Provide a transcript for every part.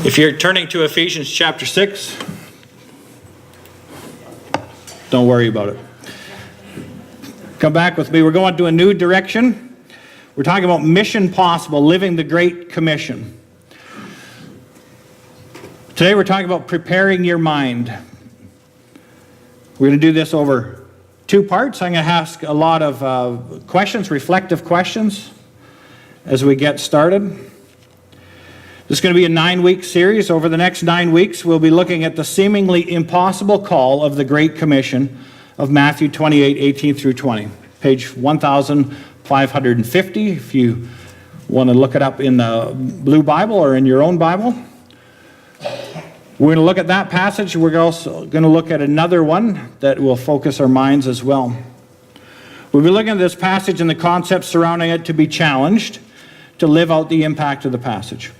If you're turning to Ephesians chapter 6, don't worry about it. Come back with me. We're going to a new direction. We're talking about Mission Possible, living the Great Commission. Today we're talking about preparing your mind. We're going to do this over two parts. I'm going to ask a lot of questions, reflective questions, as we get started. This is going to be a 9-week series. Over the next 9 weeks, we'll be looking at the seemingly impossible call of the Great Commission of Matthew 28, 18 through 20. Page 1550, if you want to look it up in the Blue Bible or in your own Bible. We're going to look at that passage. We're also going to look at another one that will focus our minds as well. We'll be looking at this passage and the concepts surrounding it to be challenged to live out the impact of the passage.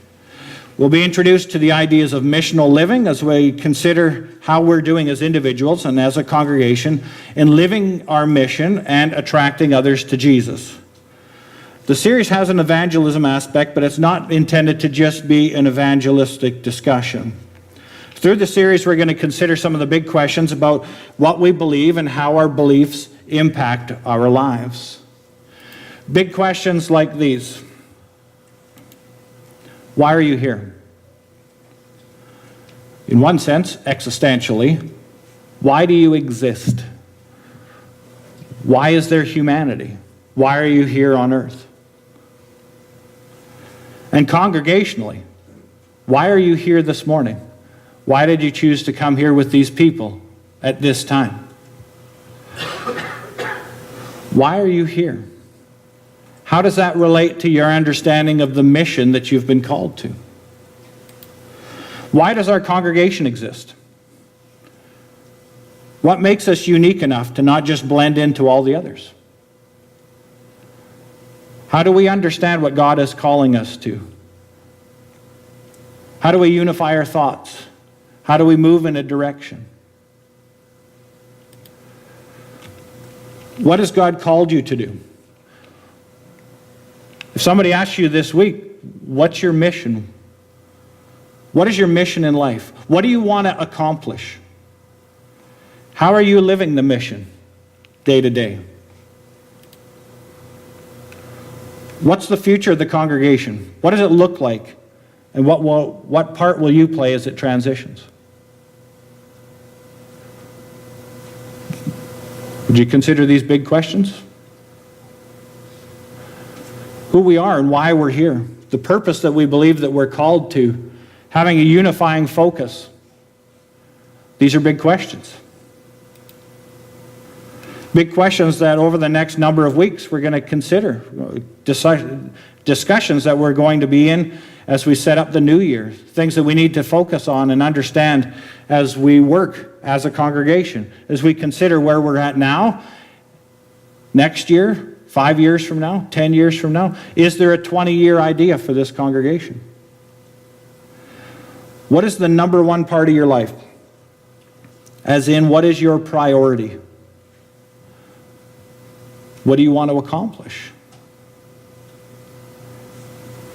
We'll be introduced to the ideas of missional living as we consider how we're doing as individuals and as a congregation in living our mission and attracting others to Jesus. The series has an evangelism aspect, but it's not intended to just be an evangelistic discussion. Through the series, we're going to consider some of the big questions about what we believe and how our beliefs impact our lives. Big questions like these. Why are you here? In one sense, existentially, why do you exist? Why is there humanity? Why are you here on earth? And congregationally, why are you here this morning? Why did you choose to come here with these people at this time? Why are you here? How does that relate to your understanding of the mission that you've been called to? Why does our congregation exist? What makes us unique enough to not just blend into all the others? How do we understand what God is calling us to? How do we unify our thoughts? How do we move in a direction? What has God called you to do? If somebody asks you this week, what's your mission? What is your mission in life? What do you want to accomplish? How are you living the mission day to day? What's the future of the congregation? What does it look like? And what part will you play as it transitions? Would you consider these big questions? Who we are and why we're here. The purpose that we believe that we're called to. Having a unifying focus. These are big questions. Big questions that over the next number of weeks we're going to consider. Discussions that we're going to be in as we set up the new year. Things that we need to focus on and understand as we work as a congregation. As we consider where we're at now, next year, 5 years from now, 10 years from now. Is there a 20-year idea for this congregation? What is the number one part of your life? As in, what is your priority? What do you want to accomplish?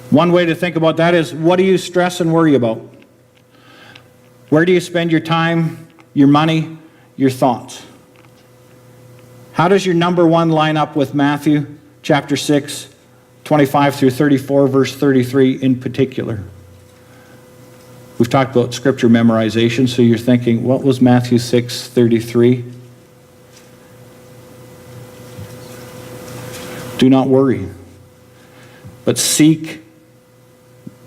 One way to think about that is, what do you stress and worry about? Where do you spend your time, your money, your thoughts? How does your number one line up with Matthew chapter 6, 25 through 34, verse 33 in particular? We've talked about scripture memorization, so you're thinking, what was Matthew 6, 33? Do not worry, but seek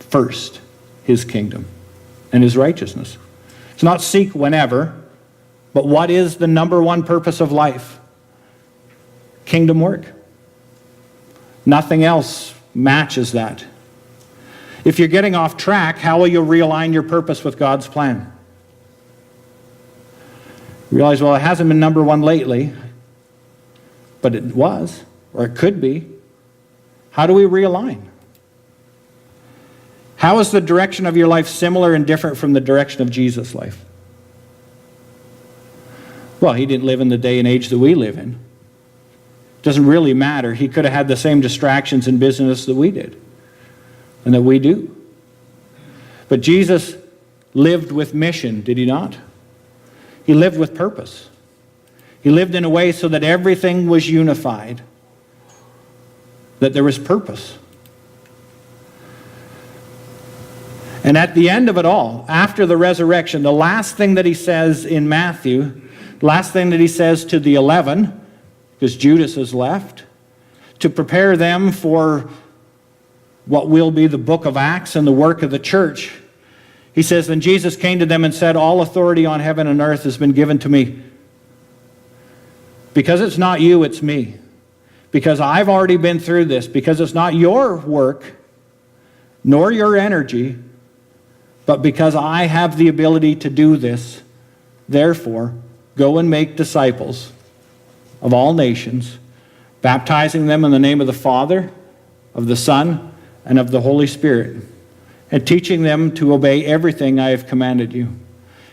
first his kingdom and his righteousness. It's not seek whenever, but what is the number one purpose of life? Kingdom work. Nothing else matches that. If you're getting off track, how will you realign your purpose with God's plan? Realize, well, it hasn't been number one lately, but it was, or it could be. How do we realign? How is the direction of your life similar and different from the direction of Jesus' life? Well, he didn't live in the day and age that we live in. Doesn't really matter. He could have had the same distractions in business that we did and that we do. But Jesus lived with mission, did he not? He lived with purpose. He lived in a way so that everything was unified, that there was purpose. And at the end of it all, after the resurrection, the last thing that he says in Matthew, last thing that he says to the 11, because Judas has left, to prepare them for what will be the book of Acts and the work of the church, he says, "Then Jesus came to them and said, 'All authority on heaven and earth has been given to me.' Because it's not you, it's me. Because I've already been through this. Because it's not your work, nor your energy, but because I have the ability to do this. Therefore, go and make disciples of all nations, baptizing them in the name of the Father, of the Son, and of the Holy Spirit, and teaching them to obey everything I have commanded you.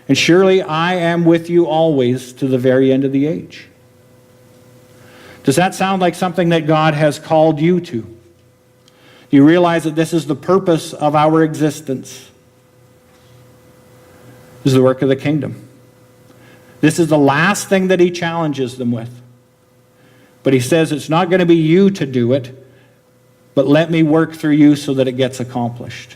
And surely I am with you always to the very end of the age." Does that sound like something that God has called you to? Do you realize that this is the purpose of our existence? This is the work of the kingdom. This is the last thing that he challenges them with. But he says it's not going to be you to do it, but let me work through you so that it gets accomplished.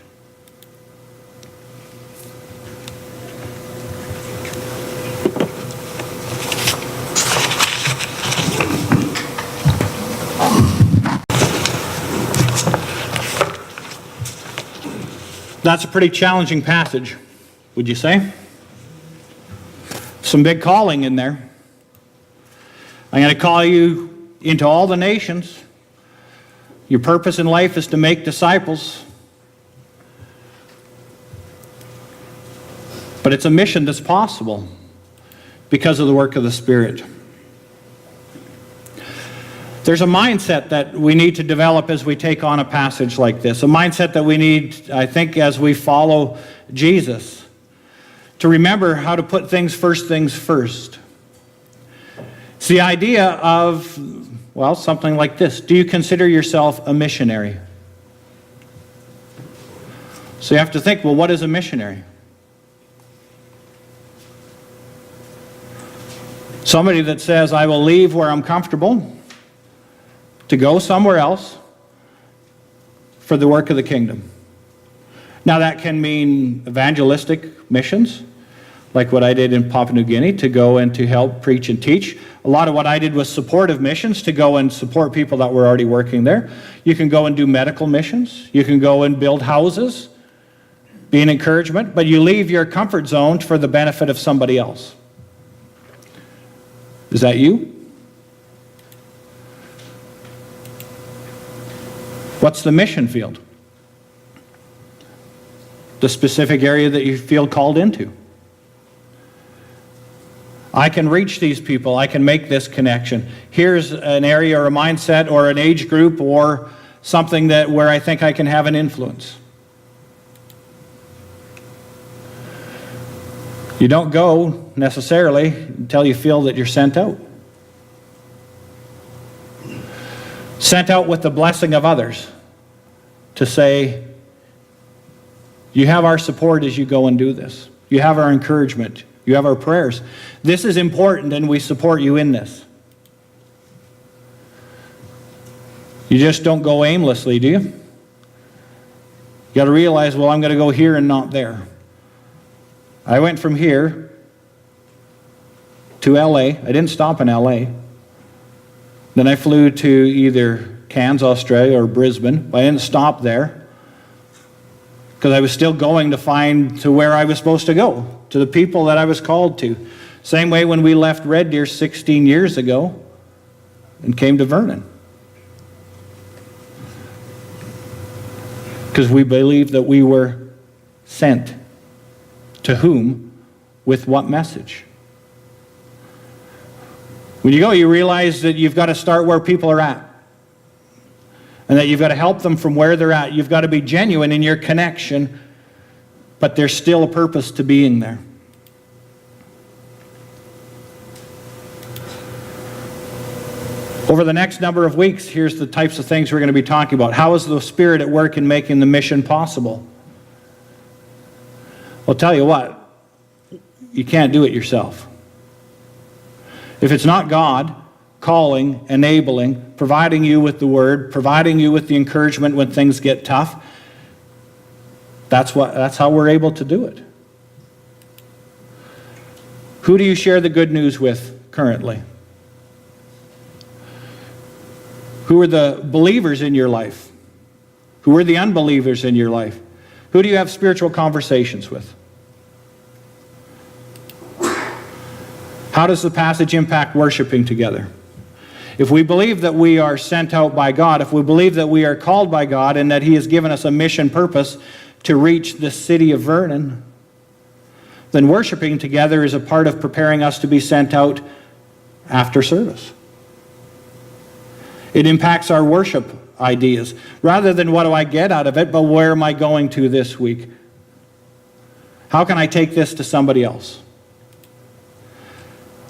That's a pretty challenging passage, would you say? Some big calling in there. I'm going to call you into all the nations. Your purpose in life is to make disciples. But it's a mission that's possible because of the work of the Spirit. There's a mindset that we need to develop as we take on a passage like this. A mindset that we need, I think, as we follow Jesus. To remember how to put things first. It's the idea of, well, something like this. Do you consider yourself a missionary? So you have to think, well, what is a missionary? Somebody that says, I will leave where I'm comfortable to go somewhere else for the work of the kingdom. Now that can mean evangelistic missions, like what I did in Papua New Guinea, to go and to help preach and teach. A lot of what I did was supportive missions, to go and support people that were already working there. You can go and do medical missions. You can go and build houses, be an encouragement, but you leave your comfort zone for the benefit of somebody else. Is that you? What's the mission field? The specific area that you feel called into. I can reach these people. I can make this connection. Here's an area or a mindset or an age group or something that where I think I can have an influence. You don't go necessarily until you feel that you're sent out. Sent out with the blessing of others to say, you have our support as you go and do this. You have our encouragement. You have our prayers. This is important and we support you in this. You just don't go aimlessly, do you? You got to realize, well, I'm going to go here and not there. I went from here to LA. I didn't stop in LA. Then I flew to either Cairns, Australia, or Brisbane. But I didn't stop there because I was still going to find to where I was supposed to go, to the people that I was called to. Same way when we left Red Deer 16 years ago and came to Vernon. Because we believed that we were sent. To whom? With what message? When you go, you realize that you've got to start where people are at. And that you've got to help them from where they're at. You've got to be genuine in your connection, but there's still a purpose to being there. Over the next number of weeks, here's the types of things we're going to be talking about. How is the Spirit at work in making the mission possible? I'll tell you what, you can't do it yourself. If it's not God calling, enabling, providing you with the word, providing you with the encouragement when things get tough, that's how we're able to do it. Who do you share the good news with currently? Who are the believers in your life? Who are the unbelievers in your life? Who do you have spiritual conversations with? How does the passage impact worshiping together? If we believe that we are sent out by God, if we believe that we are called by God and that He has given us a mission purpose to reach the city of Vernon, then worshiping together is a part of preparing us to be sent out after service. It impacts our worship ideas. Rather than what do I get out of it, but where am I going to this week? How can I take this to somebody else?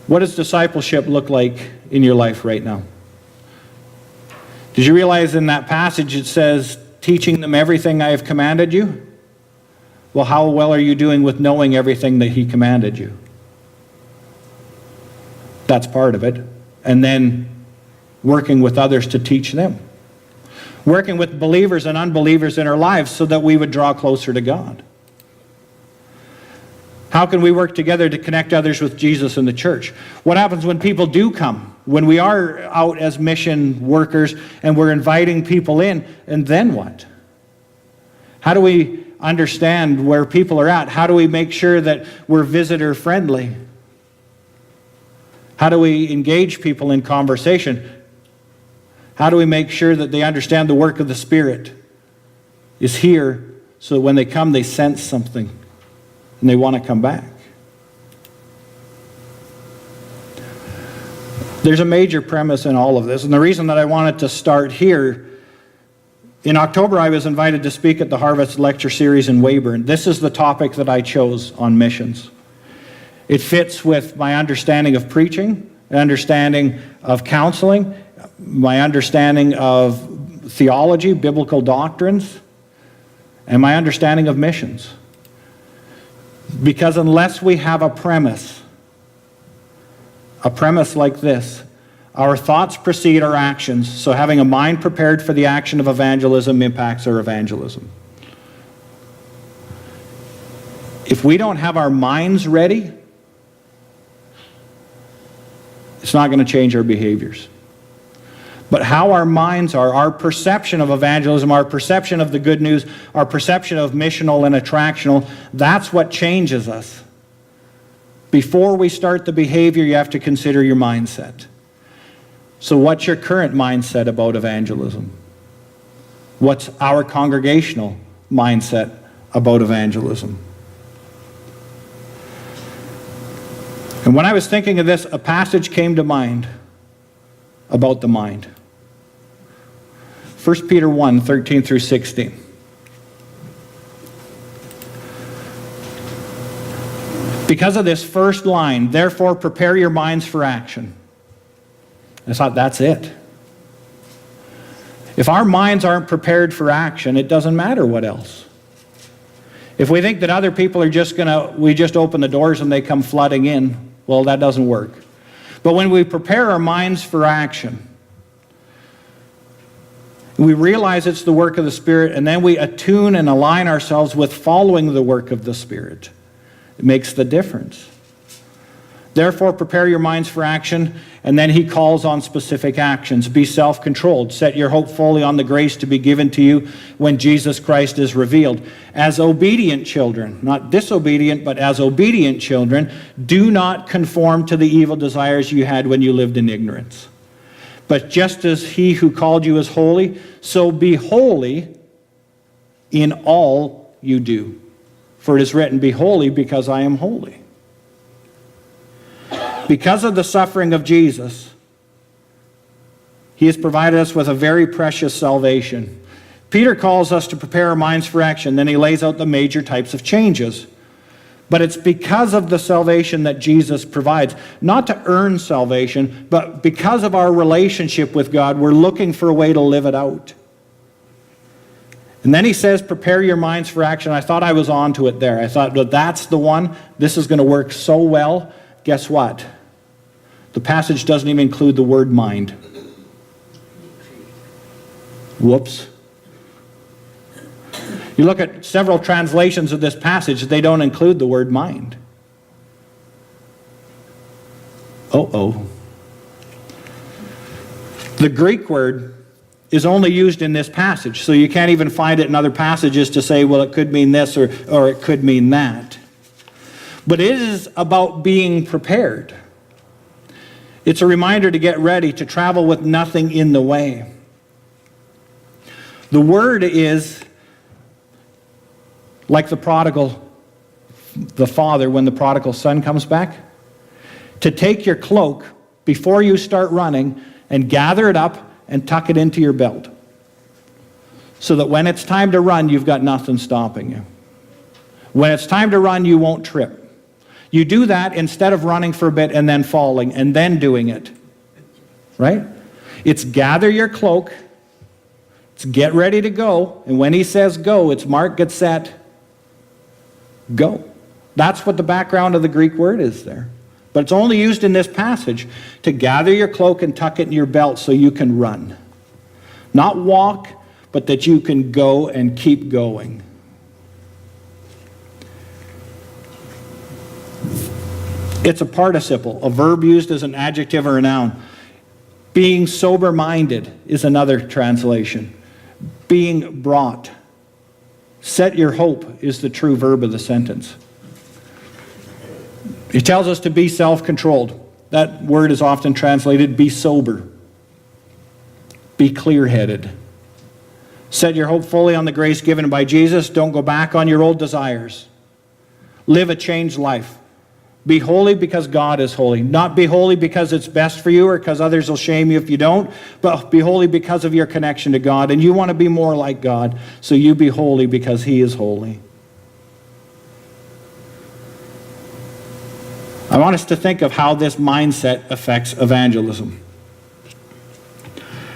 What does discipleship look like in your life right now? Did you realize in that passage it says, teaching them everything I have commanded you? Well, how well are you doing with knowing everything that He commanded you? That's part of it. And then working with others to teach them. Working with believers and unbelievers in our lives so that we would draw closer to God. How can we work together to connect others with Jesus in the church? What happens when people do come? When we are out as mission workers and we're inviting people in, and then what? How do we understand where people are at? How do we make sure that we're visitor friendly? How do we engage people in conversation? How do we make sure that they understand the work of the Spirit is here so that when they come they sense something and they want to come back? There's a major premise in all of this, and the reason that I wanted to start here, in October I was invited to speak at the Harvest Lecture Series in Weyburn. This is the topic that I chose on missions. It fits with my understanding of preaching, understanding of counseling, my understanding of theology, biblical doctrines, and my understanding of missions. Because unless we have a premise like this, our thoughts precede our actions, so having a mind prepared for the action of evangelism impacts our evangelism. If we don't have our minds ready, it's not going to change our behaviors. But how our minds are, our perception of evangelism, our perception of the good news, our perception of missional and attractional, that's what changes us. Before we start the behavior, you have to consider your mindset. So what's your current mindset about evangelism? What's our congregational mindset about evangelism? And when I was thinking of this, a passage came to mind about the mind. 1 Peter 1, 13 through 16. Because of this first line, therefore prepare your minds for action. I thought, that's it. If our minds aren't prepared for action, it doesn't matter what else. If we think that other people are we just open the doors and they come flooding in, well, that doesn't work. But when we prepare our minds for action, we realize it's the work of the Spirit, and then we attune and align ourselves with following the work of the Spirit. It makes the difference. Therefore, prepare your minds for action, and then he calls on specific actions. Be self-controlled. Set your hope fully on the grace to be given to you when Jesus Christ is revealed. As obedient children, not disobedient, but as obedient children, do not conform to the evil desires you had when you lived in ignorance. But just as he who called you is holy, so be holy in all you do. For it is written, be holy because I am holy. Because of the suffering of Jesus, he has provided us with a very precious salvation. Peter calls us to prepare our minds for action. Then he lays out the major types of changes. But it's because of the salvation that Jesus provides. Not to earn salvation, but because of our relationship with God, we're looking for a way to live it out. And then he says, prepare your minds for action. I thought I was on to it there. I thought, well, that's the one. This is going to work so well. Guess what? The passage doesn't even include the word mind. Whoops. You look at several translations of this passage, they don't include the word mind. Uh-oh. The Greek word is only used in this passage, so you can't even find it in other passages to say, well, it could mean this or it could mean that. But it is about being prepared. It's a reminder to get ready, to travel with nothing in the way. The word is like the father when the prodigal son comes back, to take your cloak before you start running and gather it up and tuck it into your belt, so that when it's time to run, you've got nothing stopping you. When it's time to run, you won't trip. You do that instead of running for a bit and then falling and then doing it. Right? It's gather your cloak, it's get ready to go, and when he says go, it's mark, get set, go. That's what the background of the Greek word is there. But it's only used in this passage to gather your cloak and tuck it in your belt so you can run. Not walk, but that you can go and keep going. It's a participle, a verb used as an adjective or a noun. Being sober-minded is another translation. Being brought. Set your hope is the true verb of the sentence. He tells us to be self-controlled. That word is often translated be sober. Be clear-headed. Set your hope fully on the grace given by Jesus. Don't go back on your old desires. Live a changed life. Be holy because God is holy. Not be holy because it's best for you or because others will shame you if you don't, but be holy because of your connection to God. And you want to be more like God, so you be holy because He is holy. I want us to think of how this mindset affects evangelism.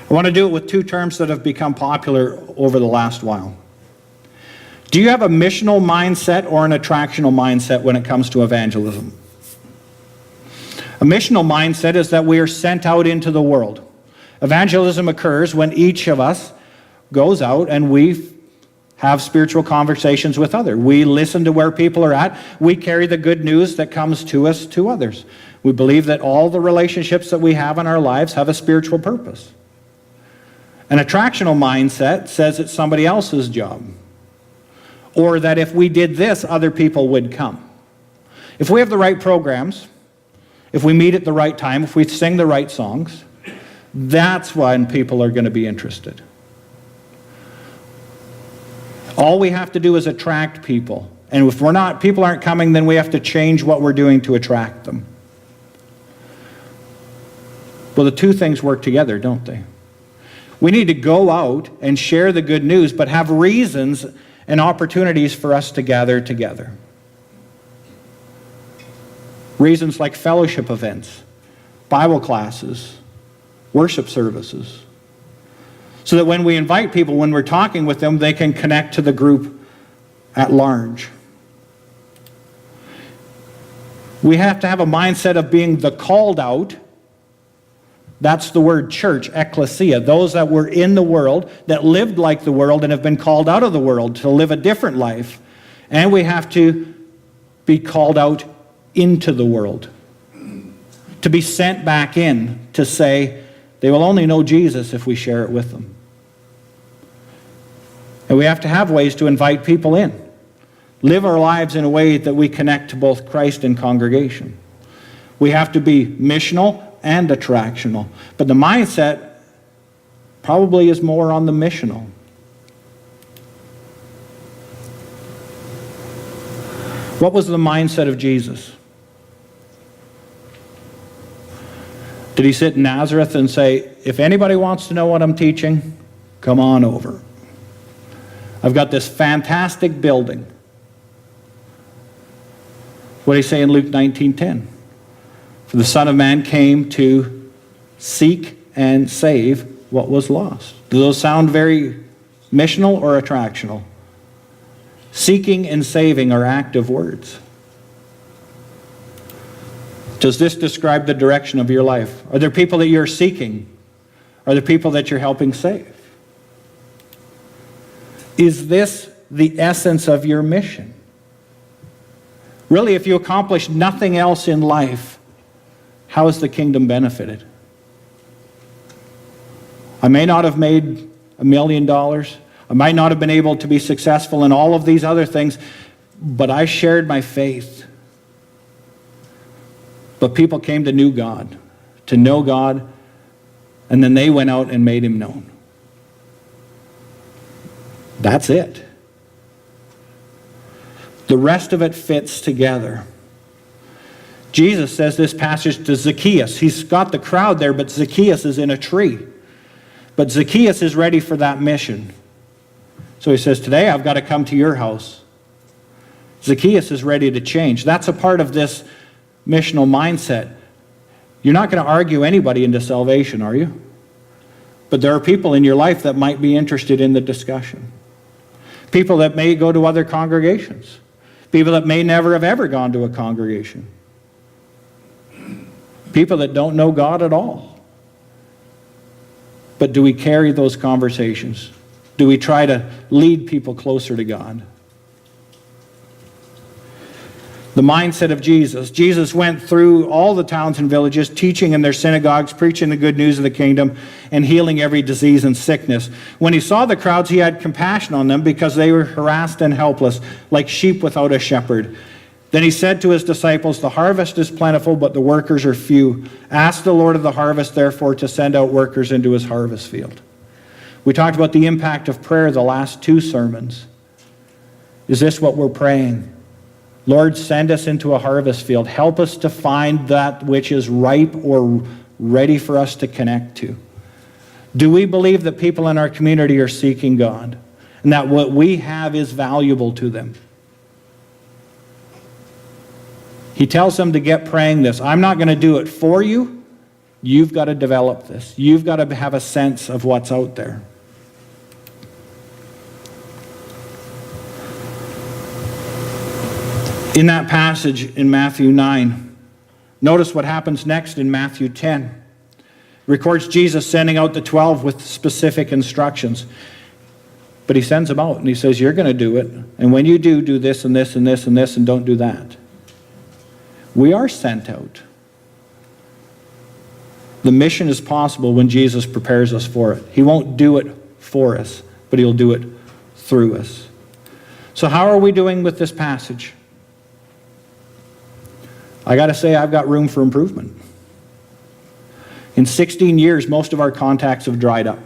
I want to do it with two terms that have become popular over the last while. Do you have a missional mindset or an attractional mindset when it comes to evangelism? A missional mindset is that we are sent out into the world. Evangelism occurs when each of us goes out and we have spiritual conversations with others. We listen to where people are at. We carry the good news that comes to us to others. We believe that all the relationships that we have in our lives have a spiritual purpose. An attractional mindset says it's somebody else's job. Or that if we did this, other people would come. If we have the right programs, if we meet at the right time, if we sing the right songs, that's when people are going to be interested. All we have to do is attract people. And if people aren't coming, then we have to change what we're doing to attract them. Well, the two things work together, don't they? We need to go out and share the good news, but have reasons and opportunities for us to gather together. Reasons like fellowship events, Bible classes, worship services. So that when we invite people, when we're talking with them, they can connect to the group at large. We have to have a mindset of being the called out. That's the word church, ecclesia. Those that were in the world, that lived like the world and have been called out of the world to live a different life. And we have to be called out into the world. To be sent back in to say, they will only know Jesus if we share it with them. And we have to have ways to invite people in. Live our lives in a way that we connect to both Christ and congregation. We have to be missional and attractional. But the mindset probably is more on the missional. What was the mindset of Jesus? Did he sit in Nazareth and say, if anybody wants to know what I'm teaching, come on over. I've got this fantastic building. What did he say in Luke 19:10? For the Son of Man came to seek and save what was lost. Do those sound very Missional or attractional? Seeking and saving are active words. Does this describe the direction of your life? Are there people that you're seeking? Are there people that you're helping save? Is this the essence of your mission? Really, if you accomplish nothing else in life, how is the kingdom benefited? I may not have made $1 million. I might not have been able to be successful in all of these other things, but I shared my faith. But people came to know God, and then they went out and made him known. That's it. The rest of it fits together. Jesus says this passage to Zacchaeus. He's got the crowd there, but Zacchaeus is in a tree. But Zacchaeus is ready for that mission. So he says, today I've got to come to your house. Zacchaeus is ready to change. That's a part of this missional mindset. You're not going to argue anybody into salvation, are you? But there are people in your life that might be interested in the discussion. People that may go to other congregations. People that may never have ever gone to a congregation. People that don't know God at all. But do we carry those conversations? Do we try to lead people closer to God? The mindset of Jesus. Jesus went through all the towns and villages, teaching in their synagogues, preaching the good news of the kingdom, and healing every disease and sickness. When he saw the crowds, he had compassion on them because they were harassed and helpless, like sheep without a shepherd. Then he said to his disciples, the harvest is plentiful, but the workers are few. Ask the Lord of the harvest, therefore, to send out workers into his harvest field. We talked about the impact of prayer the last 2 sermons. Is this what we're praying? Lord, send us into a harvest field. Help us to find that which is ripe or ready for us to connect to. Do we believe that people in our community are seeking God and that what we have is valuable to them? He tells them to get praying this. I'm not going to do it for you. You've got to develop this. You've got to have a sense of what's out there. In that passage in Matthew 9, notice what happens next in Matthew 10. It records Jesus sending out the 12 with specific instructions. But he sends them out and he says, you're going to do it. And when you do, do this and this and this and this and don't do that. We are sent out. The mission is possible when Jesus prepares us for it. He won't do it for us, but he'll do it through us. So how are we doing with this passage? I got to say, I've got room for improvement. In 16 years, most of our contacts have dried up.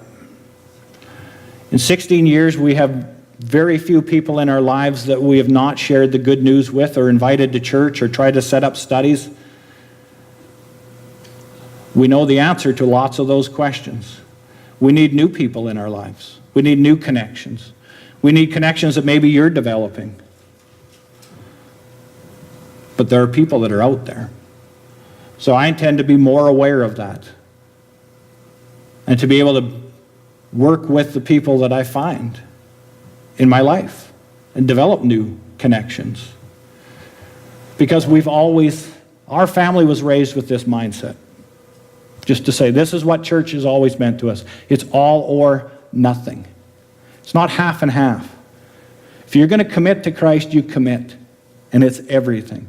In 16 years, we have very few people in our lives that we have not shared the good news with or invited to church or tried to set up studies. We know the answer to lots of those questions. We need new people in our lives. We need new connections. We need connections that maybe you're developing. But there are people that are out there. So I intend to be more aware of that and to be able to work with the people that I find in my life and develop new connections. Because our family was raised with this mindset. Just to say, this is what church has always meant to us. It's all or nothing. It's not half and half. If you're going to commit to Christ, you commit. And it's everything.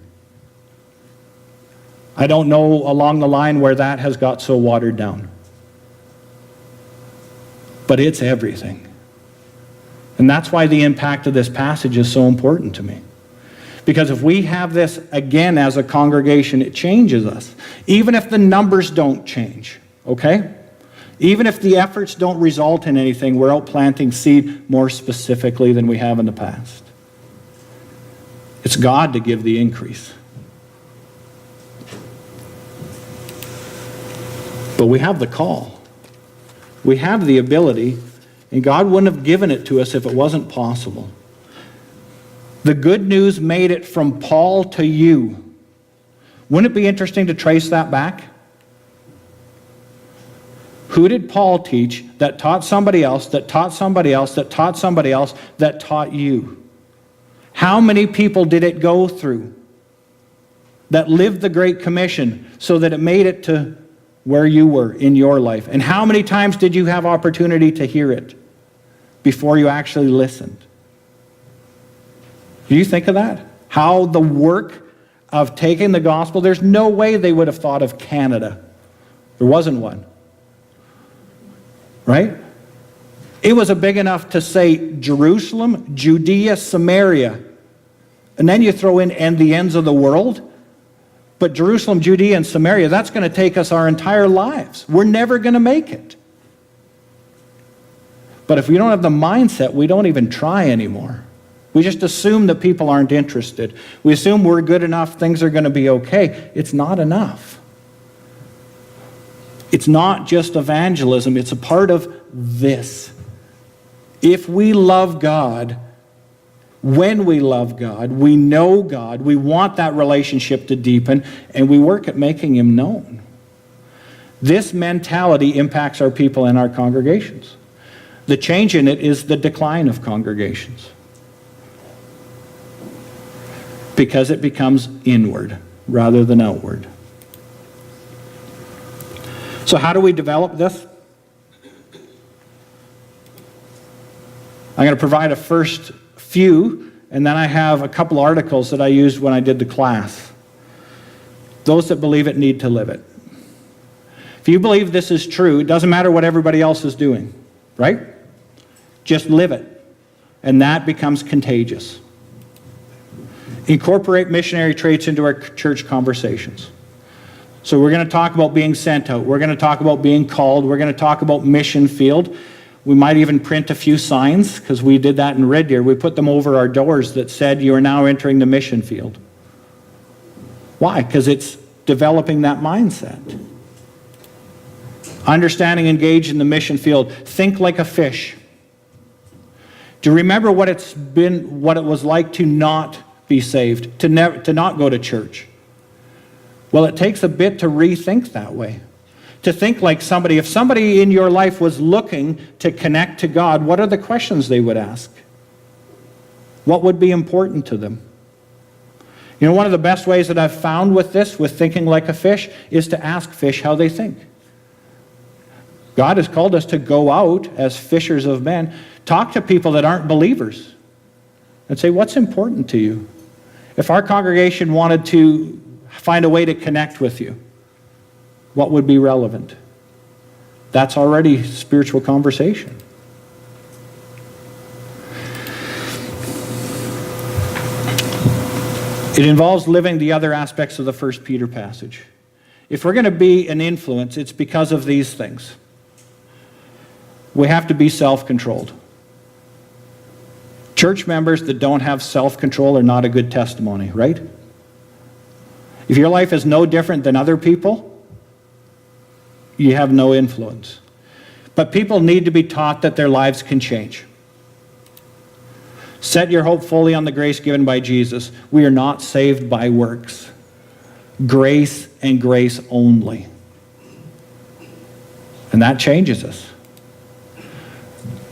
I don't know along the line where that has got so watered down. But it's everything. And that's why the impact of this passage is so important to me. Because if we have this again as a congregation, it changes us. Even if the numbers don't change, okay? Even if the efforts don't result in anything, we're out planting seed more specifically than we have in the past. It's God to give the increase. But we have the call. We have the ability, and God wouldn't have given it to us if it wasn't possible. The good news made it from Paul to you. Wouldn't it be interesting to trace that back? Who did Paul teach that taught somebody else, that taught somebody else, that taught somebody else, that taught you? How many people did it go through that lived the Great Commission so that it made it to where you were in your life? And how many times did you have opportunity to hear it before you actually listened? Do you think of that? How the work of taking the gospel, there's no way they would have thought of Canada. There wasn't one. Right? It was a big enough to say Jerusalem, Judea, Samaria. And then you throw in and the ends of the world. But Jerusalem, Judea, and Samaria, that's going to take us our entire lives. We're never going to make it. But if we don't have the mindset, we don't even try anymore. We just assume that people aren't interested. We assume we're good enough, things are going to be okay. It's not enough. It's not just evangelism, it's a part of this. If we love God, when we love God, we know God, we want that relationship to deepen, and we work at making Him known. This mentality impacts our people and our congregations. The change in it is the decline of congregations, because it becomes inward rather than outward. So how do we develop this? I'm going to provide a first few, and then I have a couple articles that I used when I did the class. Those that believe it need to live it. If you believe this is true, it doesn't matter what everybody else is doing, right? Just live it, and that becomes contagious. Incorporate missionary traits into our church conversations. So we're going to talk about being sent out. We're going to talk about being called. We're going to talk about mission field. We might even print a few signs, because we did that in Red Deer. We put them over our doors that said, "You are now entering the mission field." Why? Because it's developing that mindset. Understanding, engage in the mission field. Think like a fish. Do you remember what it was like to not be saved, to not go to church? Well, it takes a bit to rethink that way. To think like somebody. If somebody in your life was looking to connect to God, what are the questions they would ask? What would be important to them? You know, one of the best ways that I've found with this, with thinking like a fish, is to ask fish how they think. God has called us to go out as fishers of men, talk to people that aren't believers, and say, what's important to you? If our congregation wanted to find a way to connect with you, what would be relevant? That's already spiritual conversation. It involves living the other aspects of the 1 Peter passage. If we're going to be an influence, it's because of these things. We have to be self-controlled. Church members that don't have self-control are not a good testimony, right? If your life is no different than other people, you have no influence. But people need to be taught that their lives can change. Set your hope fully on the grace given by Jesus. We are not saved by works. Grace and grace only. And that changes us.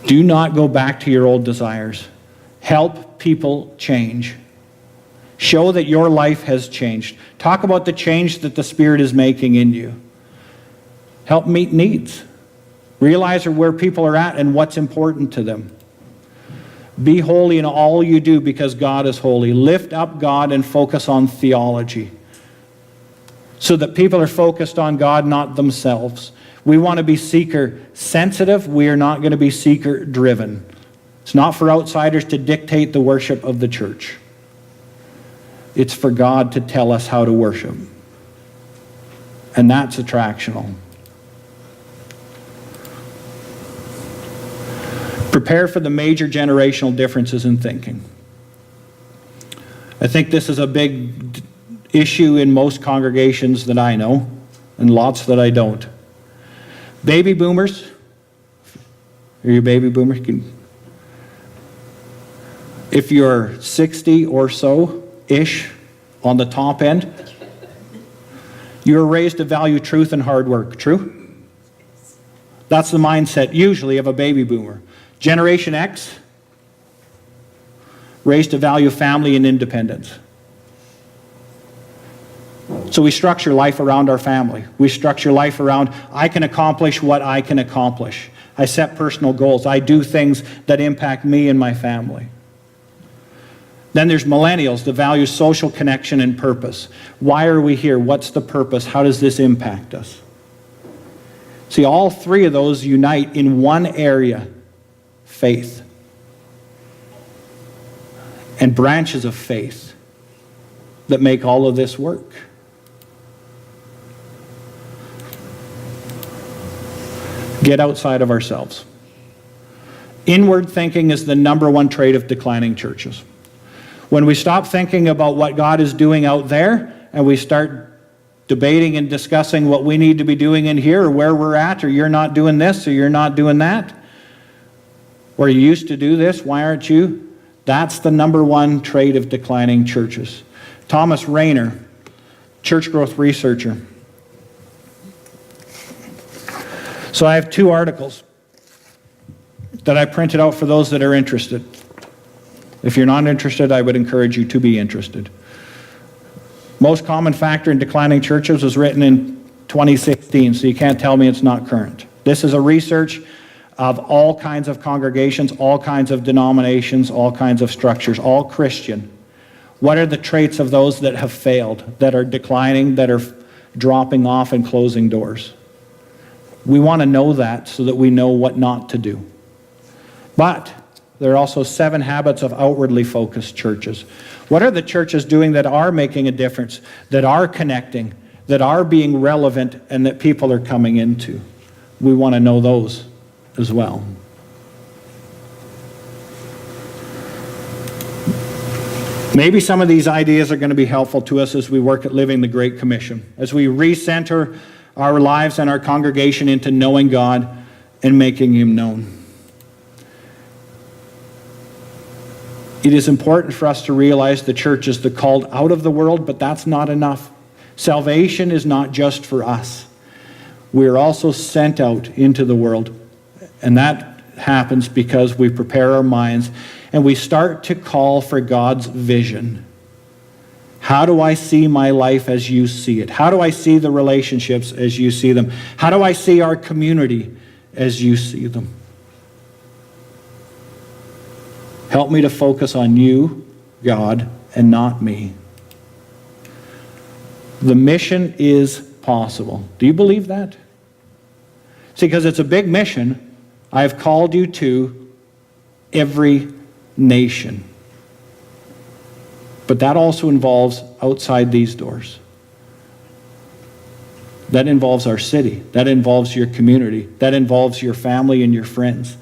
Do not go back to your old desires. Help people change. Show that your life has changed. Talk about the change that the Spirit is making in you. Help meet needs. Realize where people are at and what's important to them. Be holy in all you do because God is holy. Lift up God and focus on theology so that people are focused on God, not themselves. We want to be seeker-sensitive. We are not going to be seeker-driven. It's not for outsiders to dictate the worship of the church. It's for God to tell us how to worship. And that's attractional. Prepare for the major generational differences in thinking. I think this is a big issue in most congregations that I know, and lots that I don't. Baby boomers. Are you a baby boomer? If you're 60 or so-ish on the top end, you were raised to value truth and hard work. True? That's the mindset usually of a baby boomer. Generation X, raised to value family and independence. So we structure life around our family. We structure life around, I can accomplish what I can accomplish. I set personal goals. I do things that impact me and my family. Then there's millennials that value social connection and purpose. Why are we here? What's the purpose? How does this impact us? See, all three of those unite in one area, faith. And branches of faith that make all of this work. Get outside of ourselves. Inward thinking is the number one trait of declining churches. When we stop thinking about what God is doing out there and we start debating and discussing what we need to be doing in here or where we're at, or you're not doing this or you're not doing that, or you used to do this, why aren't you? That's the number one trait of declining churches. Thomas Rainer, church growth researcher. So I have 2 articles that I printed out for those that are interested. If you're not interested, I would encourage you to be interested. Most common factor in declining churches was written in 2016, so you can't tell me it's not current. This is a research of all kinds of congregations, all kinds of denominations, all kinds of structures, all Christian. What are the traits of those that have failed, that are declining, that are dropping off and closing doors? We want to know that so that we know what not to do. But there are also 7 habits of outwardly focused churches. What are the churches doing that are making a difference, that are connecting, that are being relevant, and that people are coming into? We want to know those as well. Maybe some of these ideas are going to be helpful to us as we work at living the Great Commission, as we recenter our lives and our congregation into knowing God and making Him known. It is important for us to realize the church is the called out of the world, but that's not enough. Salvation is not just for us. We are also sent out into the world. And that happens because we prepare our minds and we start to call for God's vision. How do I see my life as you see it? How do I see the relationships as you see them? How do I see our community as you see them? Help me to focus on you, God, and not me. The mission is possible. Do you believe that? See, because it's a big mission, I have called you to every nation. But that also involves outside these doors. That involves our city. That involves your community. That involves your family and your friends.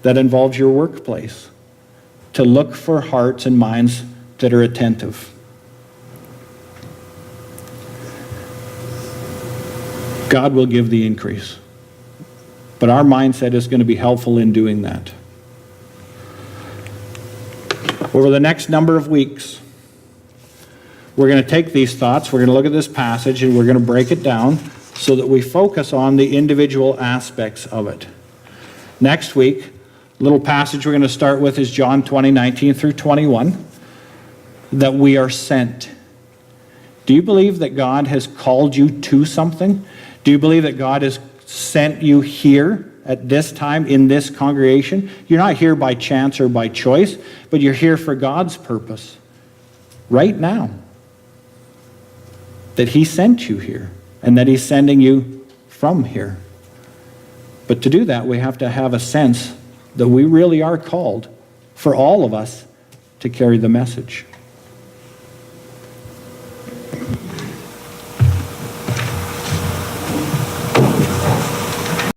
That involves your workplace. To look for hearts and minds that are attentive. God will give the increase. But our mindset is going to be helpful in doing that. Over the next number of weeks, we're going to take these thoughts, we're going to look at this passage, and we're going to break it down so that we focus on the individual aspects of it. Next week, the little passage we're going to start with is John 20:19 through 21, that we are sent. Do you believe that God has called you to something? Do you believe that God has sent you here at this time in this congregation? You're not here by chance or by choice, but you're here for God's purpose right now. That He sent you here and that He's sending you from here. But to do that, we have to have a sense that we really are called, for all of us, to carry the message.